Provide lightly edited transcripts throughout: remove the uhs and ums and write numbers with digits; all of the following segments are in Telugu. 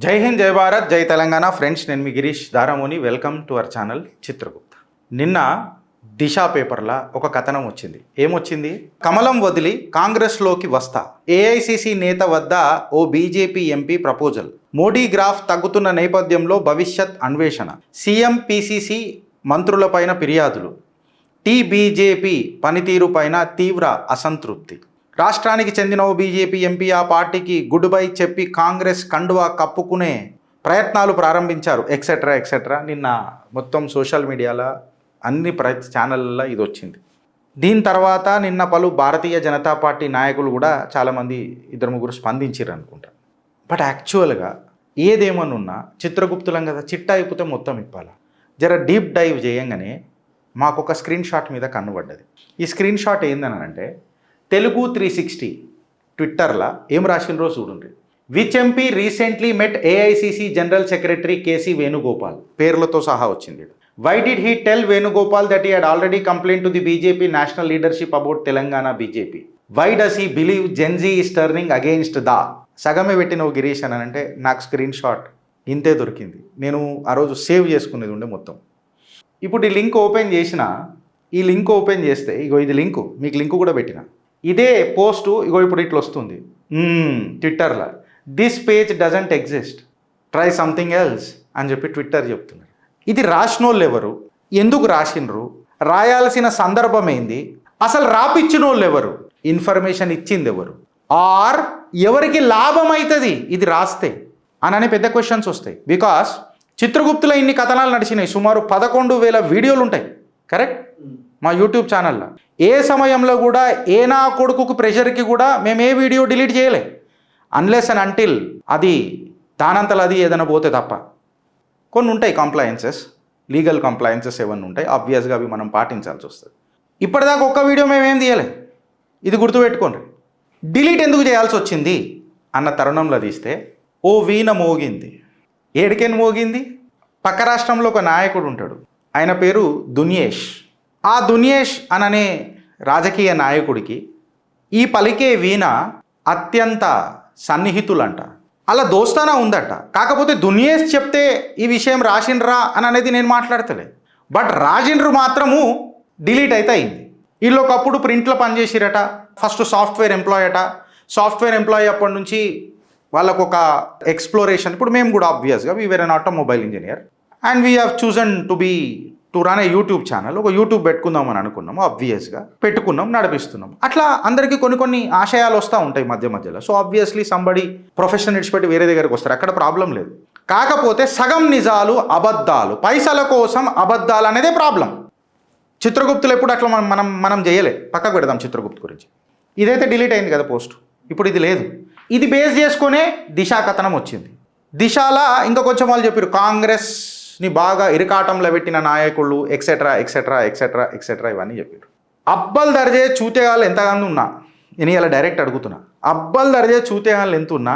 జై హింద్, జై భారత్, జై తెలంగాణ. ఫ్రెండ్స్, నేను మీ Girish Daramoni. Welcome to our channel Chitragupta. నిన్న దిశ పేపర్లో ఒక కథనం వచ్చింది. ఏమొచ్చింది? కమలం వదిలి కాంగ్రెస్లోకి వస్తా, ఏఐసిసి నేత వద్ద ఓ BJP MP proposal, Modi graph తగ్గుతున్న నేపథ్యంలో భవిష్యత్ అన్వేషణ, సీఎం పిసిసి మంత్రులపైన ఫిర్యాదులు, టీబీజేపీ పనితీరుపైన తీవ్ర అసంతృప్తి, రాష్ట్రానికి చెందిన ఓ బీజేపీ ఎంపీ ఆ పార్టీకి గుడ్ బై చెప్పి కాంగ్రెస్ కండువా కప్పుకునే ప్రయత్నాలు ప్రారంభించారు, ఎక్సెట్రా ఎక్సెట్రా. నిన్న మొత్తం సోషల్ మీడియాలో అన్ని ఛానళ్ళలో ఇది వచ్చింది. దీని తర్వాత నిన్న పలు భారతీయ జనతా పార్టీ నాయకులు కూడా చాలామంది, ఇద్దరు ముగ్గురు స్పందించారు అనుకుంటా. బట్ యాక్చువల్గా ఏదేమనున్నా చిత్రగుప్తులం కదా, చిట్టా అయిపోతే మొత్తం ఇప్పాలి. జర డీప్ డైవ్ చేయంగానే మాకు ఒక స్క్రీన్ షాట్ మీద కన్నుపడ్డది. ఈ స్క్రీన్ షాట్ ఏందనంటే, తెలుగు 360 ట్విట్టర్లో ఏం రాసినరో చూడండి. Which MP recently met AICC general secretary KC Venugopal, పేర్లతో సహా వచ్చింది. Why did he tell Venugopal that he had already complaint to the BJP national leadership about Telangana BJP? Why does he believe Gen Z is turning against the? సగమే పెట్టిన గిరీష్ అని అంటే నాకు స్క్రీన్ షాట్ ఇంతే దొరికింది. నేను ఆ రోజు సేవ్ చేసుకునేది ఉండే మొత్తం. ఇప్పుడు ఈ లింక్ ఓపెన్ చేసిన, ఈ లింక్ ఓపెన్ చేస్తే ఇగో ఇది లింకు, మీకు లింకు కూడా పెట్టిన. ఇదే పోస్టు ఇగో ఇప్పుడు ఇట్లా వస్తుంది ట్విట్టర్లో. This page doesn't exist, try something else అని చెప్పి ట్విట్టర్ చెప్తున్నారు. ఇది రాసినోళ్ళు ఎవరు, ఎందుకు రాసినరు, రాయాల్సిన సందర్భం ఏంది, అసలు రాపిచ్చిన వాళ్ళు ఎవరు, ఇన్ఫర్మేషన్ ఇచ్చింది ఎవరు, ఆర్ ఎవరికి లాభం అవుతుంది ఇది రాస్తే అని పెద్ద క్వశ్చన్స్ వస్తాయి. బికాస్ చిత్రగుప్తులో ఇన్ని కథనాలు నడిచినాయి, సుమారు 11,000 వీడియోలు ఉంటాయి. కరెక్ట్? మా యూట్యూబ్ ఛానల్లో ఏ సమయంలో కూడా ఏ నా కొడుకుకు ప్రెషర్కి కూడా మేము ఏ వీడియో డిలీట్ చేయలే, అన్లెస్ అండ్ అంటిల్ అది దానంతలు అది ఏదైనా పోతే తప్ప. కొన్ని ఉంటాయి కంప్లయన్సెస్, లీగల్ కంప్లయన్సెస్ ఏమన్నా ఉంటాయి, ఆబ్వియస్గా అవి మనం పాటించాల్సి వస్తుంది. ఇప్పటిదాకా ఒక్క వీడియో మేమేం తీయలే, ఇది గుర్తుపెట్టుకోండి. డిలీట్ ఎందుకు చేయాల్సి వచ్చింది అన్న తరుణంలో తీస్తే ఓ వీణ మోగింది. ఏడికెన్ మోగింది? పక్క రాష్ట్రంలో ఒక నాయకుడు ఉంటాడు, ఆయన పేరు దున్యేష్. ఆ దున్యేష్ అననే రాజకీయ నాయకుడికి ఈ పలికే వీణ అత్యంత సన్నిహితులంట, అలా దోస్తానా ఉందట. కాకపోతే దున్యేష్ చెప్తే ఈ విషయం రాసిండ్రా అని అనేది నేను మాట్లాడతలే, బట్ రాసిండ్రు మాత్రము డిలీట్ అయితే అయింది. వీళ్ళు ఒకప్పుడు ప్రింట్లో పనిచేసిరట, ఫస్ట్ సాఫ్ట్వేర్ ఎంప్లాయ్ అట. సాఫ్ట్వేర్ ఎంప్లాయీ అప్పటి నుంచి వాళ్ళకు ఒక ఎక్స్ప్లోరేషన్. ఇప్పుడు మేము కూడా ఆబ్వియస్గా we were an automobile engineer and we have chosen to run A YouTube channel. ఒక యూట్యూబ్ పెట్టుకుందామని అనుకున్నాము, ఆబ్వియస్గా పెట్టుకున్నాం, నడిపిస్తున్నాం. అట్లా అందరికీ కొన్ని ఆశయాలు వస్తూ ఉంటాయి మధ్య మధ్యలో. సో ఆబ్వియస్లీ సంబడి ప్రొఫెషన్ ఇడిచిపెట్టి వేరే దగ్గరికి వస్తారు, అక్కడ ప్రాబ్లం లేదు. కాకపోతే సగం నిజాలు అబద్ధాలు, పైసల కోసం అబద్ధాలు అనేదే ప్రాబ్లం. చిత్రగుప్తులు ఎప్పుడు అట్లా మనం చేయలే, పక్కకు పెడదాం చిత్రగుప్తు గురించి. ఇదైతే డిలీట్ అయింది కదా పోస్ట్, ఇప్పుడు ఇది లేదు. ఇది బేస్ చేసుకునే దిశ కథనం వచ్చింది. దిశలా ఇంకా కొంచెం వాళ్ళు చెప్పారు, కాంగ్రెస్ని బాగా ఇరకాటంలో పెట్టిన నాయకులు ఎక్సెట్రా ఎక్సెట్రా ఎక్సెట్రా ఎక్సెట్రా ఇవన్నీ చెప్పారు. అబ్బల్ దర్జే చూతేగాళ్ళు ఎంతగానో ఉన్నా, నేను ఇలా డైరెక్ట్ అడుగుతున్నా, అబ్బల్ దర్జే చూతేగాళ్ళు ఎంత ఉన్నా,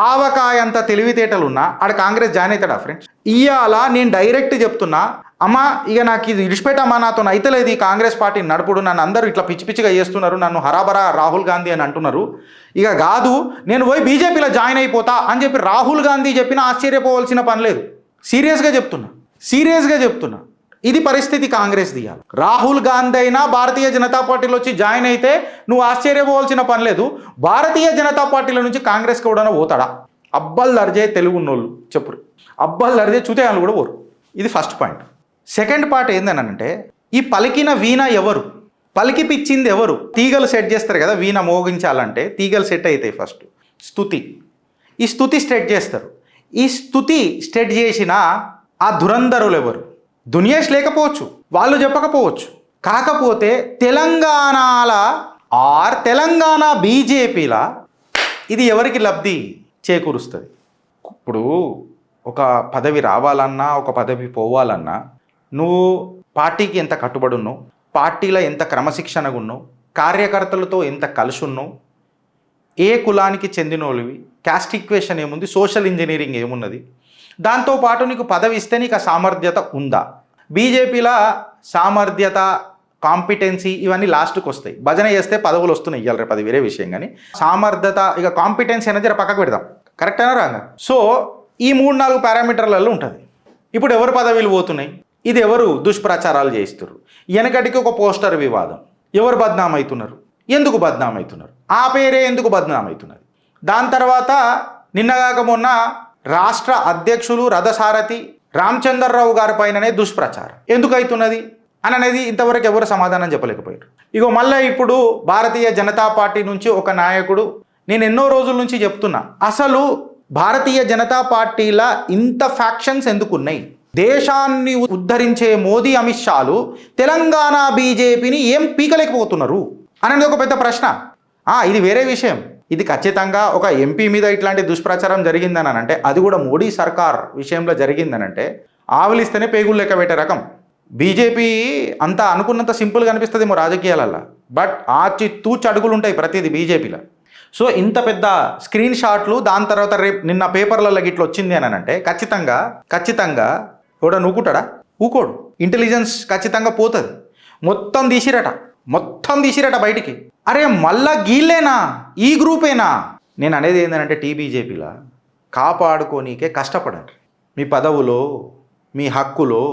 ఆవకాయంత తెలివితేటలు ఉన్నా ఆడ కాంగ్రెస్ జాయిన్ అవుతాడా ఫ్రెండ్స్? ఇవాళ నేను డైరెక్ట్ చెప్తున్నా, అమ్మా ఇక నాకు ఇది ఇడిచిపెట్టమ్మా, నాతో అయితలేదు ఈ కాంగ్రెస్ పార్టీని నడుపుడు, నన్ను అందరూ ఇట్లా పిచ్చి పిచ్చిగా చేస్తున్నారు, నన్ను హరాబరా రాహుల్ గాంధీ అని అంటున్నారు, ఇక కాదు నేను పోయి బీజేపీలో జాయిన్ అయిపోతా అని చెప్పి రాహుల్ గాంధీ చెప్పినా ఆశ్చర్యపోవాల్సిన పని లేదు. సీరియస్గా చెప్తున్నా ఇది పరిస్థితి కాంగ్రెస్ దియాలి. రాహుల్ గాంధీ అయినా భారతీయ జనతా పార్టీలో వచ్చి జాయిన్ అయితే నువ్వు ఆశ్చర్యపోవాల్సిన పని లేదు. భారతీయ జనతా పార్టీల నుంచి కాంగ్రెస్కి కూడా పోతాడా? అబ్బల్ దర్జే తెలుగు ఉన్నోళ్ళు చెప్పురు, అబ్బల్ దర్జే చూతేయాలు కూడా పోరు. ఇది ఫస్ట్ పాయింట్. సెకండ్ పార్ట్ ఏందనంటే, ఈ పలికిన వీణ ఎవరు, పలికిపిచ్చింది ఎవరు? తీగలు సెట్ చేస్తారు కదా, వీణ మోగించాలంటే తీగలు సెట్ అవుతాయి. ఫస్ట్ స్తుతి, ఈ స్తుతి సెట్ చేస్తారు. ఈ స్తుతి సెట్ చేసిన ఆ ధురంధరులు ఎవరు? దునియేష్ లేకపోవచ్చు, వాళ్ళు చెప్పకపోవచ్చు. కాకపోతే తెలంగాణ బీజేపీల ఇది ఎవరికి లబ్ధి చేకూరుస్తుంది? ఇప్పుడు ఒక పదవి రావాలన్నా, ఒక పదవి పోవాలన్నా నువ్వు పార్టీకి ఎంత కట్టుబడి ఉన్నావు, పార్టీలో ఎంత క్రమశిక్షణగా ఉన్నావు, కార్యకర్తలతో ఎంత కలిసి ఉన్నావు, ఏ కులానికి చెందినోళ్ళవి, క్యాస్ట్ ఈక్వేషన్ ఏముంది, సోషల్ ఇంజనీరింగ్ ఏమున్నది, దాంతోపాటు నీకు పదవి ఇస్తే నీకు ఆ సామర్థ్యత ఉందా? బీజేపీలో సామర్థ్యత, కాంపిటెన్సీ ఇవన్నీ లాస్ట్కి వస్తాయి. భజన చేస్తే పదవులు వస్తున్నాయి, ఇవ్వాలి రేపు అది వేరే విషయం. కానీ సామర్థ్యత, ఇక కాంపిటెన్సీ అనేది పక్కకు పెడదాం. కరెక్ట్ అయినా రాంగా? సో ఈ 3-4 పారామీటర్లలో ఉంటుంది. ఇప్పుడు ఎవరు పదవిలు పోతున్నాయి, ఇది ఎవరు దుష్ప్రచారాలు చేయిస్తున్నారు, వెనకటికి ఒక పోస్టర్ వివాదం, ఎవరు బద్నామవుతున్నారు, ఎందుకు బద్నామవుతున్నారు, ఆ పేరే ఎందుకు బద్నామవుతున్నది. దాని తర్వాత నిన్నగాక మొన్న రాష్ట్ర అధ్యక్షులు రథసారథి రామచంద్రరావు గారి పైననే దుష్ప్రచారం ఎందుకు అవుతున్నది అని అనేది ఇంతవరకు ఎవరు సమాధానం చెప్పలేకపోయారు. ఇగో మళ్ళీ ఇప్పుడు భారతీయ జనతా పార్టీ నుంచి ఒక నాయకుడు, నేను ఎన్నో రోజుల నుంచి చెప్తున్నా, అసలు భారతీయ జనతా పార్టీల ఇంత ఫ్యాక్షన్స్ ఎందుకున్నాయి, దేశాన్ని ఉద్ధరించే మోదీ అమిత్ షాలు తెలంగాణ బీజేపీని ఏం పీకలేకపోతున్నారు అనేది ఒక పెద్ద ప్రశ్న. ఇది వేరే విషయం. ఇది ఖచ్చితంగా ఒక ఎంపీ మీద ఇట్లాంటి దుష్ప్రచారం జరిగిందని అంటే, అది కూడా మోడీ సర్కార్ విషయంలో జరిగిందనంటే ఆవలిస్తేనే పేగులు లెక్క పెట్టే రకం. బీజేపీ అంతా అనుకున్నంత సింపుల్గా అనిపిస్తుందేమో రాజకీయాలల్లో, బట్ ఆచి తూచి అడుగులు ఉంటాయి ప్రతిదీ బీజేపీలో. సో ఇంత పెద్ద స్క్రీన్ షాట్లు, దాని తర్వాత రేపు నిన్న పేపర్లలో గిట్ల వచ్చింది అని అంటే ఖచ్చితంగా కూడా నూకుంటాడా? ఊకోడు. ఇంటెలిజెన్స్ ఖచ్చితంగా పోతుంది. మొత్తం తీసిరట బయటికి. అరే మళ్ళా గీళ్ళేనా, ఈ గ్రూపేనా? నేను అనేది ఏంటంటే టీబీజేపీలా కాపాడుకోనీకే కష్టపడండి. మీ పదవులో మీ హక్కులో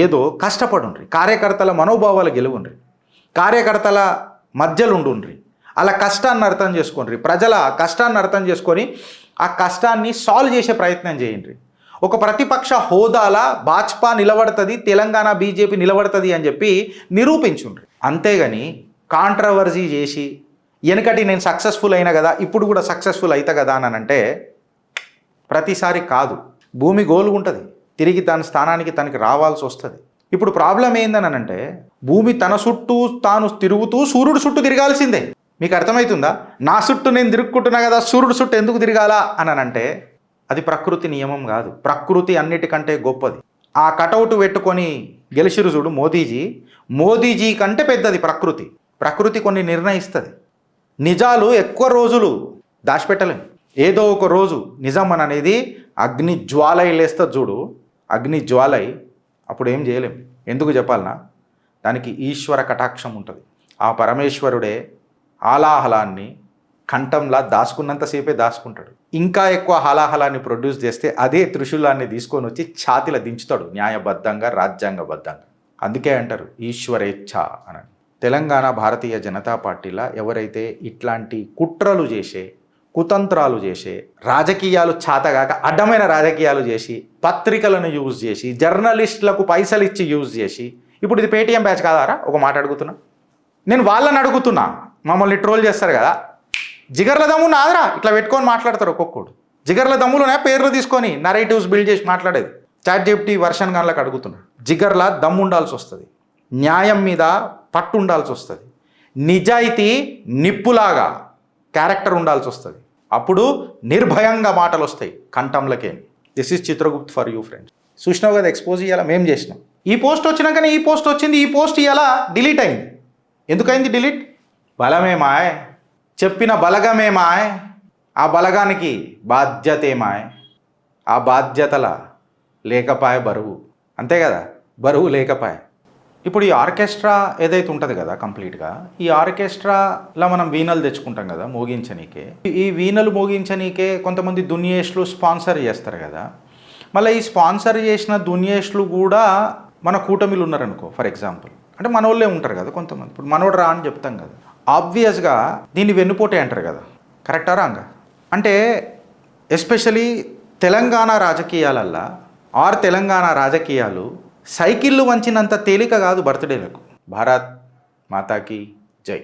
ఏదో కష్టపడుండ్రి, కార్యకర్తల మనోభావాలు గెలువుండ్రి, కార్యకర్తల మధ్యలో ఉండుండ్రి, అలా కష్టాన్ని అర్థం చేసుకోండి, ప్రజల కష్టాన్ని అర్థం చేసుకొని ఆ కష్టాన్ని సాల్వ్ చేసే ప్రయత్నం చేయండి. ఒక ప్రతిపక్ష హోదాలా భాజపా నిలబడుతుంది, తెలంగాణ బీజేపీ నిలబడుతుంది అని చెప్పి నిరూపించుండ్రి. అంతేగాని కాంట్రవర్సీ చేసి వెనకటి నేను సక్సెస్ఫుల్ అయినా కదా ఇప్పుడు కూడా సక్సెస్ఫుల్ అవుతా కదా అని అంటే ప్రతిసారి కాదు. భూమి గోలుగుంటుంది, తిరిగి తన స్థానానికి తనకి రావాల్సి వస్తుంది. ఇప్పుడు ప్రాబ్లం ఏందని అంటే భూమి తన చుట్టూ తాను తిరుగుతూ సూర్యుడు చుట్టూ తిరగాల్సిందే. మీకు అర్థమవుతుందా? నా చుట్టూ నేను తిరుగుకుంటున్నా కదా, సూర్యుడు చుట్టూ ఎందుకు తిరగాలా అని అంటే అది ప్రకృతి నియమం కాదు. ప్రకృతి అన్నిటికంటే గొప్పది. ఆ కటౌట్ పెట్టుకొని గెలిచిరు చూడు మోదీజీ కంటే పెద్దది ప్రకృతి. ప్రకృతి కొన్ని నిర్ణయిస్తుంది. నిజాలు ఎక్కువ రోజులు దాచిపెట్టలేం. ఏదో ఒక రోజు నిజం అనేది అగ్ని జ్వాలై లేస్తుంది చూడు, అగ్ని జ్వాలై, అప్పుడు ఏం చేయలేం. ఎందుకు చెప్పాలనా? దానికి ఈశ్వర కటాక్షం ఉంటుంది. ఆ పరమేశ్వరుడే హాలాహలాన్ని కంఠంలా దాచుకున్నంతసేపే దాచుకుంటాడు. ఇంకా ఎక్కువ హాలాహలాన్ని ప్రొడ్యూస్ చేస్తే అదే త్రిశూలాన్ని తీసుకొని వచ్చి ఛాతిలో దించుతాడు, న్యాయబద్ధంగా రాజ్యాంగబద్ధంగా. అందుకే అంటారు ఈశ్వరేచ్ఛ అని. తెలంగాణ భారతీయ జనతా పార్టీలా ఎవరైతే ఇట్లాంటి కుట్రలు చేసే, కుతంత్రాలు చేసే, రాజకీయాలు చాతగాక అడ్డమైన రాజకీయాలు చేసి, పత్రికలను యూజ్ చేసి, జర్నలిస్టులకు పైసలు ఇచ్చి యూజ్ చేసి, ఇప్పుడు ఇది పేటీఎం బ్యాచ్ కాదారా? ఒక మాట అడుగుతున్నా నేను, వాళ్ళని అడుగుతున్నా. మమ్మల్ని ట్రోల్ చేస్తారు కదా, జిగర్ల దమ్ము నాదరా ఇట్లా పెట్టుకొని మాట్లాడతారు ఒక్కొక్కడు. జిగర్ల దమ్ములోనే పేర్లు తీసుకొని నరేటివ్స్ బిల్డ్ చేసి మాట్లాడేది. ChatGPT వర్షన్ గన్లకు అడుగుతున్నా. జిగర్ల దమ్ము ఉండాల్సి వస్తుంది, న్యాయం మీద పట్టు ఉండాల్సి వస్తుంది, నిజాయితీ నిప్పులాగా క్యారెక్టర్ ఉండాల్సి వస్తుంది. అప్పుడు నిర్భయంగా మాటలు వస్తాయి కంఠంలకే. This is Chitragupt for you friends. చూసినావు కదా ఎక్స్పోజ్ ఇవ్వాలా మేము చేసినాం. ఈ పోస్ట్ వచ్చినాకనే ఈ పోస్ట్ వచ్చింది, ఈ పోస్ట్ ఇవాళ డిలీట్ అయింది. ఎందుకైంది డిలీట్? బలమేమాయ్, చెప్పిన బలగమేమాయ్, ఆ బలగానికి బాధ్యతేమాయ్, ఆ బాధ్యతల లేకపాయ బరువు. అంతే కదా, బరువు లేకపాయ. ఇప్పుడు ఈ ఆర్కెస్ట్రా ఏదైతే ఉంటుంది కదా కంప్లీట్గా, ఈ ఆర్కెస్ట్రాలో మనం వీణలు తెచ్చుకుంటాం కదా మోగించనీకే. ఈ వీణలు మోగించనీకే కొంతమంది దునియేష్లు స్పాన్సర్ చేస్తారు కదా. మళ్ళీ ఈ స్పాన్సర్ చేసిన దునియేష్లు కూడా మన కూటమిలు ఉన్నారనుకో ఫర్ ఎగ్జాంపుల్, అంటే మనోళ్ళే ఉంటారు కదా కొంతమంది. ఇప్పుడు మనోడు రా అని చెప్తాం కదా, ఆబ్వియస్గా దీన్ని వెన్నుపోటే అంటారు కదా. కరెక్టా రాంగా? అంటే ఎస్పెషలీ తెలంగాణ రాజకీయాలల్లో తెలంగాణ రాజకీయాలు సైకిళ్ళు వంచినంత తేలిక కాదు బర్త్డేలకు. భారత్ మాతాకి జై.